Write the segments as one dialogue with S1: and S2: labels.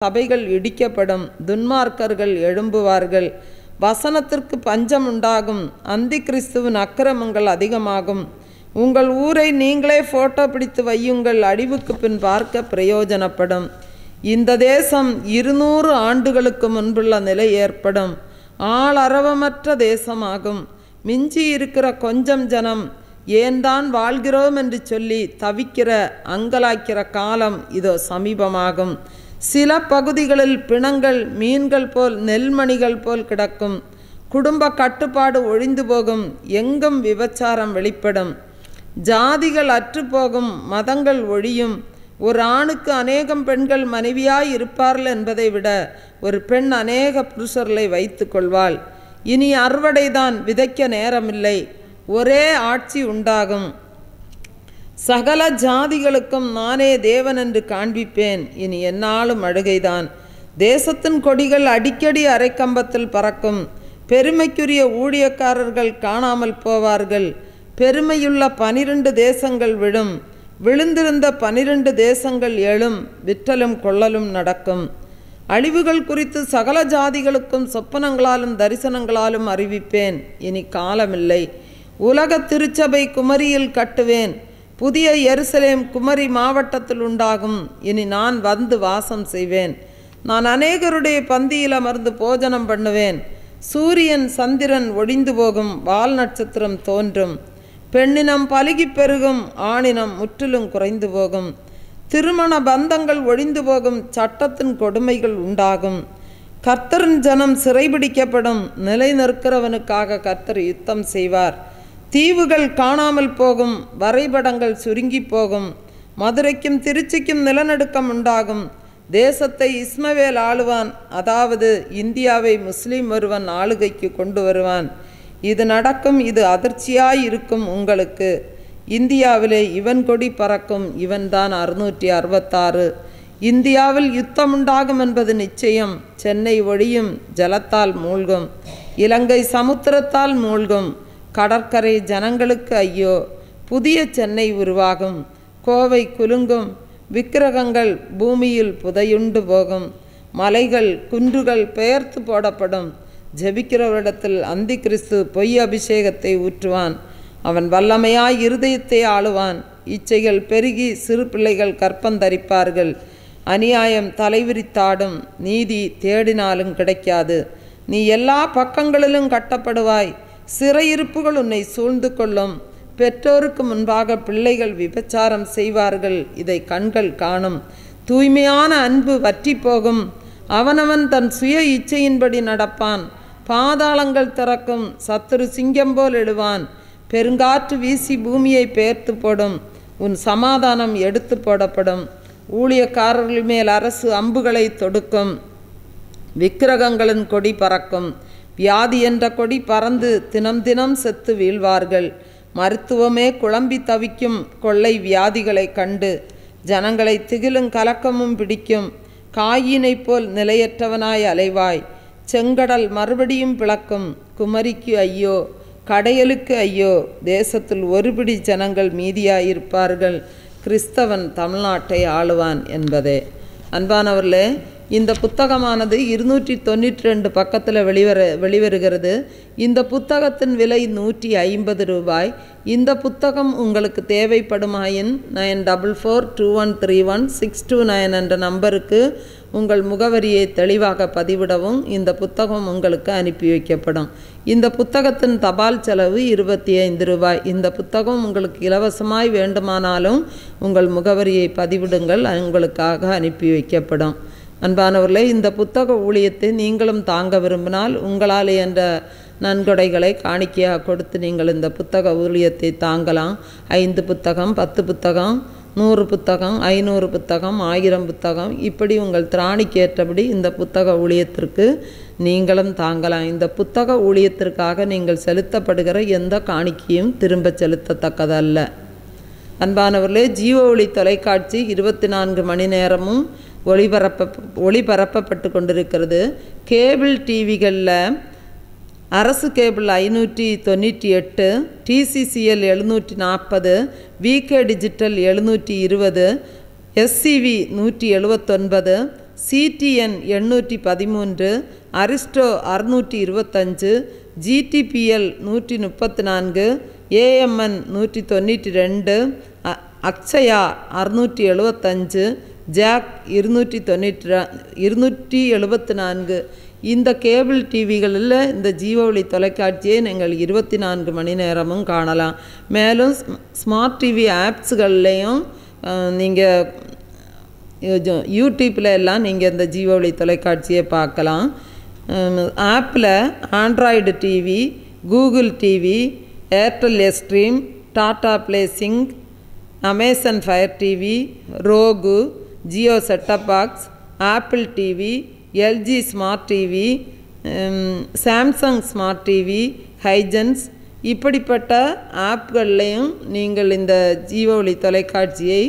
S1: சபைகள் இடிக்கப்படும், துன்மார்க்கர்கள் எழும்புவார்கள், வசனத்திற்கு பஞ்சம் உண்டாகும், அந்தி கிறிஸ்துவின் அக்கிரமங்கள் அதிகமாகும். உங்கள் ஊரை நீங்களே போட்டோ பிடித்து வையுங்கள், அழிவுக்கு பின் பார்க்க பிரயோஜனப்படும். இந்த தேசம் 200 ஆண்டுகளுக்கு முன்புள்ள நிலை ஏற்படும். ஆளரவமற்ற தேசமாகும். மிஞ்சி இருக்கிற கொஞ்சம் ஜனம் ஏன்தான் வாழ்கிறோம் என்று சொல்லி தவிக்கிற அங்கலாய்க்கிற காலம் இதோ சமீபமாகும். சில பகுதிகளில் பிணங்கள் மீன்கள் போல் நெல்மணிகள் போல் கிடக்கும். குடும்ப கட்டுப்பாடு ஒழிந்து போகும். எங்கும் விபச்சாரம் வெளிப்படும். ஜாதிகள் அற்றுப்போகும், மதங்கள் ஒழியும். ஒரு ஆணுக்கு அநேகம் பெண்கள் மனைவியாய் இருப்பார்கள் என்பதை விட ஒரு பெண் அநேக புருஷர்களை வைத்து கொள்வாள். இனி அறுவடைதான், விதைக்க நேரமில்லை. ஒரே ஆட்சி உண்டாகும். சகல ஜாதிகளுக்கும் நானே தேவன் என்று காண்பிப்பேன். இனி என்னாலும் அழுகைதான். தேசத்தின் கொடிகள் அடிக்கடி அரைக்கம்பத்தில் பறக்கும். பெருமைக்குரிய ஊழியக்காரர்கள் காணாமல் போவார்கள். பெருமையுள்ள 12 தேசங்கள் விழும். விழுந்திருந்த 12 தேசங்கள் எழும். விற்றலும் கொள்ளலும் நடக்கும். அழிவுகள் குறித்து சகல ஜாதிகளுக்கும் சொப்பனங்களாலும் தரிசனங்களாலும் அறிவிப்பேன். இனி காலமில்லை. உலக திருச்சபை குமரியில் கட்டுவேன். புதிய எருசலேம் குமரி மாவட்டத்தில் உண்டாகும். இனி நான் வந்து வாசம் செய்வேன். நான் அநேகருடைய பந்தியில் அமர்ந்து போஜனம் பண்ணுவேன். சூரியன் சந்திரன் ஒழிந்து போகும், வால் நட்சத்திரம் தோன்றும். பெண்ணினம் பலுகி பெருகும், ஆணினம் முற்றிலும் குறைந்து போகும். திருமண பந்தங்கள் ஒழிந்து போகும், சட்டத்தின் கொடுமைகள் உண்டாகும். கர்த்தரின் ஜனம் சிறைபிடிக்கப்படும். நிலை நிற்கிறவனுக்காக கர்த்தர் யுத்தம் செய்வார். தீவுகள் காணாமல் போகும், வரைபடங்கள் சுருங்கி போகும். மதுரைக்கும் திருச்சிக்கும் நிலநடுக்கம் உண்டாகும். தேசத்தை இஸ்மவேல் ஆளுவான், அதாவது இந்தியாவை முஸ்லீம் ஒருவன் ஆளுகைக்கு கொண்டு வருவான். இது நடக்கும், இது அதிர்ச்சியாய் இருக்கும் உங்களுக்கு. இந்தியாவிலே இவன் கொடி பறக்கும். இவன்தான் 666. இந்தியாவில் யுத்தம் உண்டாகும் என்பது நிச்சயம். சென்னை ஒழியும், ஜலத்தால் மூழ்கும். இலங்கை சமுத்திரத்தால் மூழ்கும். கடற்கரை ஜனங்களுக்கு ஐயோ. புதிய சென்னை உருவாகும். கோவை குலுங்கும். விக்கிரகங்கள் பூமியில் புதையுண்டு போகும். மலைகள் குன்றுகள் பெயர்த்து போடப்படும். ஜெபிக்கிறவரிடத்தில் அந்தி கிறிஸ்து பொய் அபிஷேகத்தை ஊற்றுவான். அவன் வல்லமையாய் இருதயத்தை ஆளுவான். இச்சைகள் பெருகி சிறு பிள்ளைகள் கற்பந்தரிப்பார்கள். அநியாயம் தலைவிரித்தாடும். நீதி தேடினாலும் கிடைக்காது. நீ எல்லா பக்கங்களிலும் கட்டப்படுவாய். சிறையிருப்புகள் உன்னை சூழ்ந்து கொள்ளும். பெற்றோருக்கு முன்பாக பிள்ளைகள் விபச்சாரம் செய்வார்கள். இதை கண்கள் காணும். தூய்மையான அன்பு வற்றி போகும். அவனவன் தன் சுய இச்சையின்படி நடப்பான். பாதாளங்கள் திறக்கும். சத்துரு சிங்கம் போல் எழுவான். பெருங்காற்று வீசி பூமியை பெயர்த்து போடும். உன் சமாதானம் எடுத்து போடப்படும். ஊழியக்காரர்கள் மேல் அரசு அம்புகளை தொடுக்கும். விக்கிரகங்களின் கொடி பறக்கும். வியாதி என்ற கொடி பறந்து தினம் தினம் செத்து வீழ்வார்கள். மருத்துவமே குழம்பி தவிக்கும் கொள்ளை வியாதிகளை கண்டு ஜனங்களை திகிலும் கலக்கமும் பிடிக்கும். காயினை போல் நிலையற்றவனாய் அலைவாய். செங்கடல் மறுபடியும் பிளக்கும். குமரிக்கு ஐயோ, கடையலுக்கு ஐயோ. தேசத்தில் ஒருபிடி ஜனங்கள் மீதியாயிருப்பார்கள். கிறிஸ்தவன் தமிழ்நாட்டை ஆளுவான் என்பதே. அன்பானவர்களே, இந்த புத்தகமானது 292 பக்கத்தில் வெளிவருகிறது. இந்த புத்தகத்தின் விலை 150 ரூபாய். இந்த புத்தகம் உங்களுக்கு தேவைப்படுமாயின் 9442131629 என்ற நம்பருக்கு உங்கள் முகவரியை தெளிவாக பதிவிடவும் இந்த புத்தகம் உங்களுக்கு அனுப்பி வைக்கப்படும். இந்த புத்தகத்தின் தபால் செலவு 25 ரூபாய். இந்த புத்தகம் உங்களுக்கு இலவசமாய் வேண்டுமானாலும் உங்கள் முகவரியை பதிவிடுங்கள், உங்களுக்காக அனுப்பி வைக்கப்படும். அன்பானவர்களே, இந்த புத்தக ஊழியத்தை நீங்களும் தாங்க விரும்பினால் உங்களால் என்ற நன்கொடைகளை காணிக்கையாக கொடுத்து நீங்கள் இந்த புத்தக ஊழியத்தை தாங்கலாம். 5 புத்தகம், 10 புத்தகம், 100 புத்தகம், 500 புத்தகம், 1000 புத்தகம், இப்படி உங்கள் திராணிக்கேற்றபடி இந்த புத்தக ஊழியத்திற்கு நீங்களும் தாங்கலாம். இந்த புத்தக ஊழியத்திற்காக நீங்கள் செலுத்தப்படுகிற எந்த காணிக்கையும் திரும்ப செலுத்தத்தக்கதல்ல. அன்பானவர்களே, ஜீவ ஒளி தொலைக்காட்சி 24 மணி நேரமும் ஒளிபரப்பப்பட்டு கொண்டிருக்கிறது. கேபிள் டிவிகளில் அரசு cable 598, TCCL 740, VK digital 720, SCV 179, CDN 813, Aristo 625, GTPL 134, AMN 192, Akshaya 675, Jack 274. இந்த கேபிள் டிவிகளில் இந்த ஜீவஒளி தொலைக்காட்சியை நீங்கள் 24 மணி நேரமும் காணலாம். மேலும் ஸ்மார்ட் டிவி ஆப்ஸ்கள்லேயும் நீங்கள் யூடியூப்பில் எல்லாம் நீங்கள் இந்த ஜீவஒளி தொலைக்காட்சியை பார்க்கலாம். ஆப்பில் Android TV, Google TV, Airtel Xstream, Tata Play சிங்க், Amazon Fire TV, Roku, Jio set top box, Apple TV, LG smart TV, Samsung smart TV, Hisense இப்படிப்பட்ட ஆப்கள்லேயும் நீங்கள் இந்த ஜீவஒளி தொலைக்காட்சியை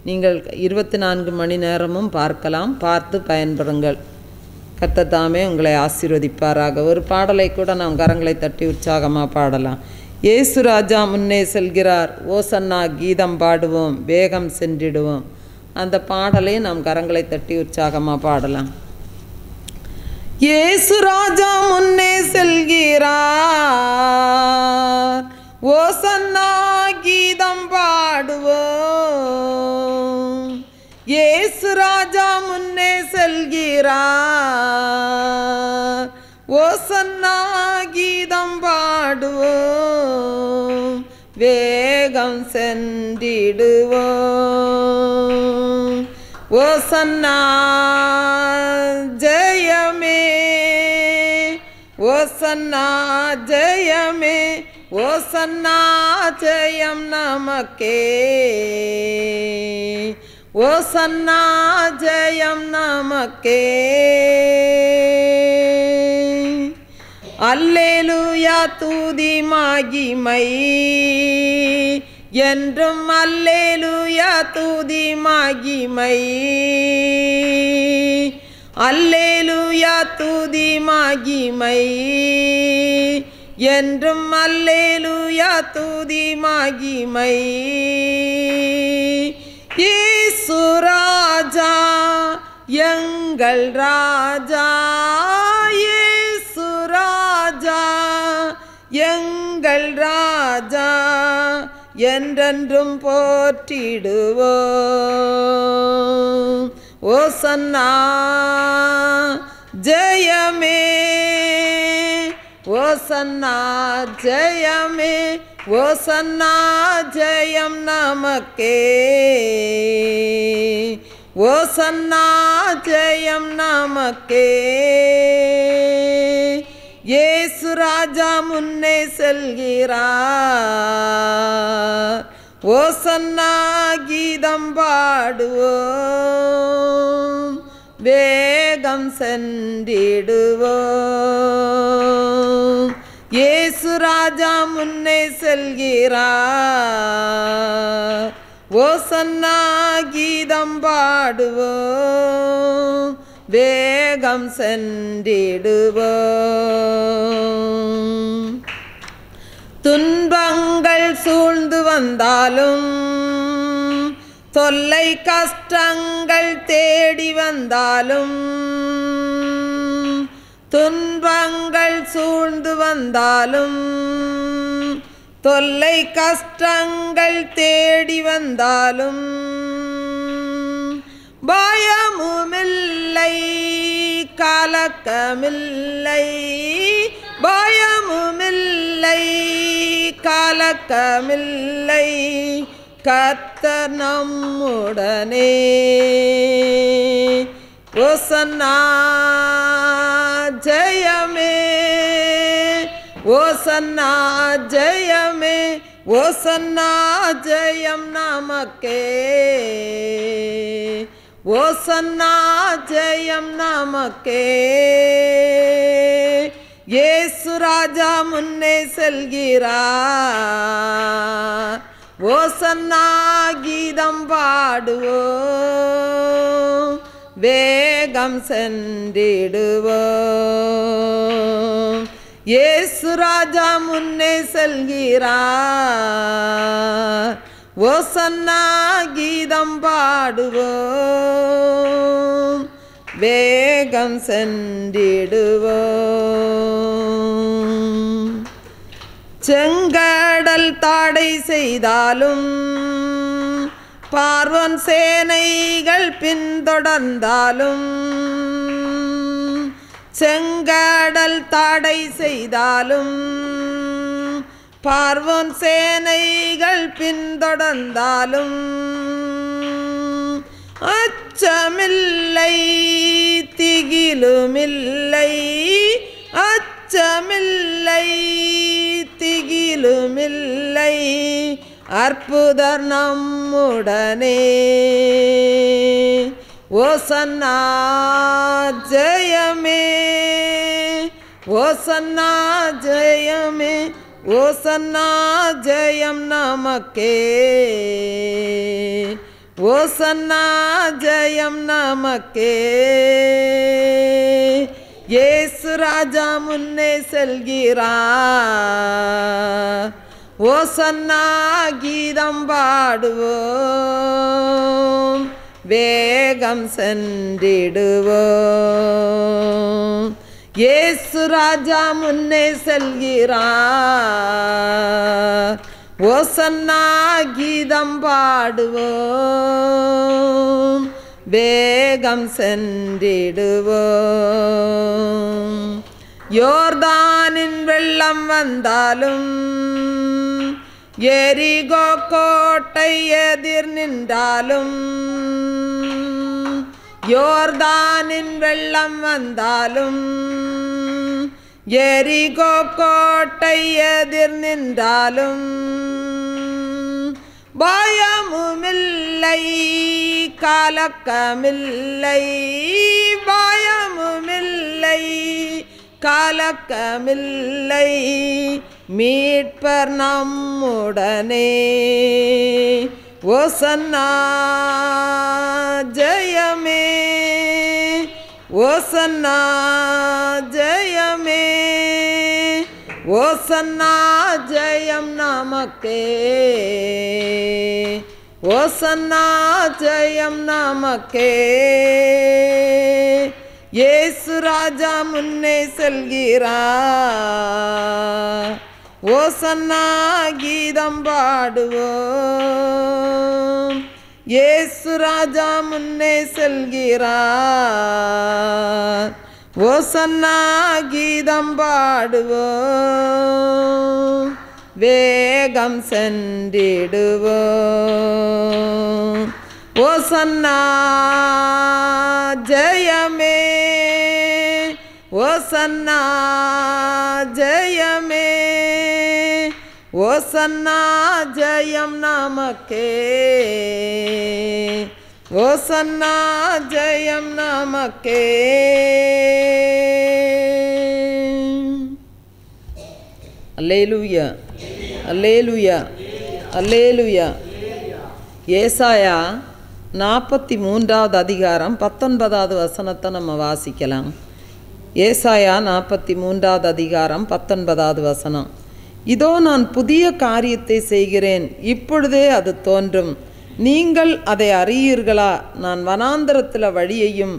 S1: நீங்கள் 24 மணி நேரமும் பார்க்கலாம். பார்த்து பயன்பெறுங்கள். கர்த்தர் தாமே உங்களை ஆசீர்வதிப்பாராக. ஒரு பாடலை கூட நாம் கரங்களை தட்டி உற்சாகமாக பாடலாம். இயேசு ராஜா முன்னே செல்கிறார், ஓசன்னா கீதம் பாடுவோம், வேகம் சென்றிடுவோம். அந்த பாடலை நாம் கரங்களை தட்டி உற்சாகமாக பாடலாம். இயேசு ராஜா முன்னே செல்கிறார், ஓசன்னா கீதம் பாடுவோம். இயேசு ராஜா முன்னே செல்கிறார், ஓசன்னா கீதம் பாடுவோம், வேகம் சென்றிடுவோம். ஓசன்னா ஜெயமே, ஓசன்னா ஜெயமே, ஓசன்னா ஜெயம் நமக்கே, ஓசன்னா ஜெயம் நமக்கே. அல்லேலூயா துதி மகிமை என்றும், அல்லேலூயா துதி மகிமை, அல்லேலூயா துதி மகிமை என்றும், அல்லேலூயா துதி மகிமை. இயேசு ராஜா எங்கள் ராஜா, இயேசு ராஜா எங்கள் ராஜா, என்றென்றும் போற்றிடுவோம். ஓசன்னா ஜெயமே, ஓசன்னா ஜெயமே, ஓசன்னா ஜெயம் நமக்கே, ஓசன்னா ஜெயம் நமக்கே. இயேசு ராஜா முன்னே செல்கிறார், ஓசன்னா கீதம் பாடுவோம், வேகம் சென்றிடுவோம். இயேசு ராஜா முன்னே செல்கிறார், ஓசன்னா கீதம் பாடுவோம், வேகம் சென்றிடுவோம். துன்பங்கள் சூழ்ந்து வந்தாலும், தொல்லை கஷ்டங்கள் தேடி வந்தாலும், துன்பங்கள் சூழ்ந்து வந்தாலும், தொல்லை கஷ்டங்கள் தேடி வந்தாலும், பயமுமில்லை கலக்கமில்லை, பயமுமில்லை கலக்கமில்லை, கர்த்தர் நம்முடனே. ஓசன்னா ஜெயமே, ஓசன்னா ஜெயமே, ஓசன்னா ஜெயம் நமக்கே, ஓசன்னா ஜெயம் நமக்கே. இயேசு ராஜா முன்னே செல்கிறார், ஓசன்னா கீதம் பாடுவோம், வேகம் சென்றிடுவோம். இயேசு ராஜா முன்னே செல்கிறார், ஓசன்னா கீதம் பாடுவோம், வேகம் சென்றிடுவோம். செங்கடல் தடை செய்தாலும் பார்வோன் சேனைகள் பின்தொடர்ந்தாலும், செங்கடல் தடை செய்தாலும் பார்வோன் சேனைகள் பின்தொடர்ந்தாலும், அச்சமில்லை திகிலுமில்லை, அச்சமில்லை திகிலுமில்லை, அற்புதர் நம்முடனே. ஓசன்னா ஜெயமே, ஓசன்னா ஜெயமே, ஓசன்னா ஜெயம் நமக்கே, ஓசன்னா ஜெயம் நமக்கே. இயேசு ராஜா முன்னே செல்கிறார், ஓசன்னா கீதம் பாடுவோம், வேகம் சென்றிடுவோம். இயேசு ராஜா முன்னே செல்கிறார், ஓசன்னா கீதம் பாடுவோம், வேகம் சென்றிடுவோம். யோர்தானின் வெள்ளம் வந்தாலும் எரிகோ கோட்டை எதிர் நின்றாலும், யோர்தானின் வெள்ளம் வந்தாலும் எரிகோ கோட்டை எதிர் நின்றாலும், பயமுமில்லை கலக்கமில்லை, பயமுமில்லை கலக்கமில்லை, மீட்பர் நம்முடனே. ஓசன்னா ஜெயமே, ஓசன்னா ஜெயமே, ஓசன்னா ஜெயம் நமக்கே, ஓசன்னா ஜெயம் நமக்கே. இயேசு ராஜா முன்னே செல்கிறார், ஓசன்னா கீதம் பாடுவோம், இயேசு ராஜா முன்னே செல்கிறார், ஓசன்னா கீதம் பாடுவோம், வேகம் சென்றிடுவோம். ஓசன்னா ஜெயமே, ஓசன்னா ஜெயமே, ஓசன்னா ஜெயம் நமக்கே, ஓசன்னா ஜெயம் நமக்கே. அல்லேலூயா, அல்லேலூயா, அல்லேலூயா. ஏசாயா 43வது அதிகாரம் 19வது வசனத்தை நம்ம வாசிக்கலாம். ஏசாயா 43வது அதிகாரம் 19வது வசனம். இதோ நான் புதிய காரியத்தை செய்கிறேன், இப்பொழுதே அது தோன்றும், நீங்கள் அதை அறியீர்களா? நான் வனாந்தரத்தில் வழியையும்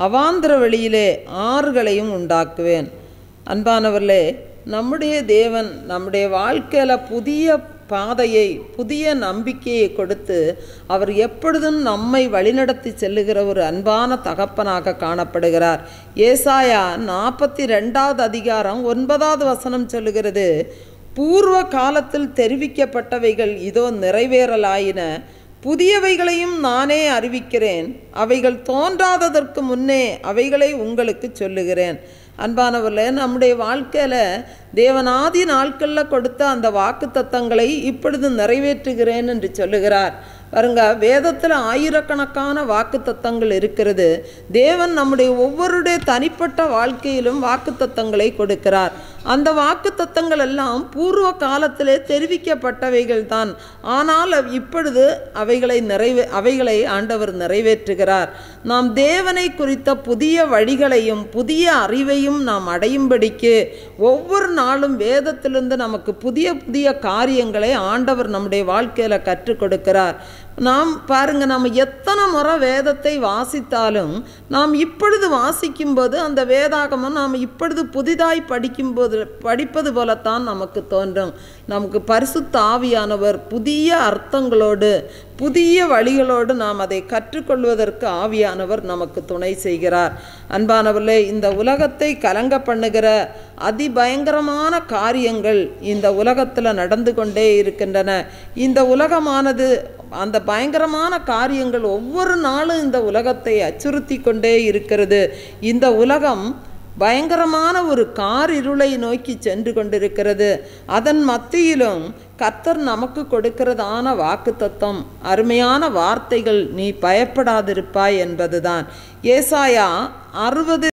S1: அவாந்திர வழியிலே ஆறுகளையும் உண்டாக்குவேன். அன்பானவர்களே, நம்முடைய தேவன் நம்முடைய வாழ்க்கையில் புதிய பாதையை, புதிய நம்பிக்கையை கொடுத்து அவர் எப்பொழுதும் நம்மை வழிநடத்தி செல்லுகிற ஒரு அன்பான தகப்பனாக காணப்படுகிறார். ஏசாயா 42வது அதிகாரம் 9வது வசனம் சொல்லுகிறது, பூர்வ காலத்தில் தெரிவிக்கப்பட்டவைகள் இதோ நிறைவேறலாயின, புதியவைகளையும் நானே அறிவிக்கிறேன், அவைகள் தோன்றாததற்கு முன்னே அவைகளை உங்களுக்கு சொல்லுகிறேன். அன்பானவர்களே, நம்முடைய வாழ்க்கையில் தேவனாதி நாட்களில் கொடுத்த அந்த வாக்கு தத்தங்களை இப்பொழுது நிறைவேற்றுகிறேன் என்று சொல்லுகிறார். பாருங்க, வேதத்தில் ஆயிரக்கணக்கான வாக்கு தத்தங்கள் இருக்கிறது. தேவன் நம்முடைய ஒவ்வொருடைய தனிப்பட்ட வாழ்க்கையிலும் வாக்கு தத்தங்களை கொடுக்கிறார். அந்த வாக்குத்தத்தங்கள் எல்லாம் பூர்வ காலத்திலே தெரிவிக்கப்பட்டவைகள் தான். ஆனால் இப்பொழுது அவைகளை ஆண்டவர் நிறைவேற்றுகிறார். நாம் தேவனை குறித்த புதிய வழிகளையும் புதிய அறிவையும் நாம் அடையும்படிக்கு ஒவ்வொரு நாளும் வேதத்திலிருந்து நமக்கு புதிய புதிய காரியங்களை ஆண்டவர் நம்முடைய வாழ்க்கையில் கற்றுக் கொடுக்கிறார். நாம் பாருங்க, நம்ம எத்தனை முறை வேதத்தை வாசித்தாலும் நாம் இப்பொழுது வாசிக்கும்போது அந்த வேதாகமம் நாம் இப்பொழுது புதிதாய் படிப்பது போலத்தான் நமக்கு தோன்றும். நமக்கு பரிசுத்த ஆவியானவர் புதிய அர்த்தங்களோடு புதிய வழிகளோடு நாம் அதை கற்றுக்கொள்வதற்கு ஆவியானவர் நமக்கு துணை செய்கிறார். அன்பானவர்களே, இந்த உலகத்தை கலங்க பண்ணுகிற அதிபயங்கரமான காரியங்கள் இந்த உலகத்தில் நடந்து கொண்டே இருக்கின்றன. இந்த உலகமானது அந்த பயங்கரமான காரியங்கள் ஒவ்வொரு நாளும் இந்த உலகத்தை அச்சுறுத்தி கொண்டே இருக்கிறது. இந்த உலகம் பயங்கரமான ஒரு காரிருளை நோக்கி சென்று கொண்டிருக்கிறது. அதன் மத்தியிலும் கர்த்தர் நமக்கு கொடுக்கிறதான வாக்குத்தத்தம், அருமையான வார்த்தைகள், நீ பயப்படாதிருப்பாய் என்பதுதான். ஏசாயா 60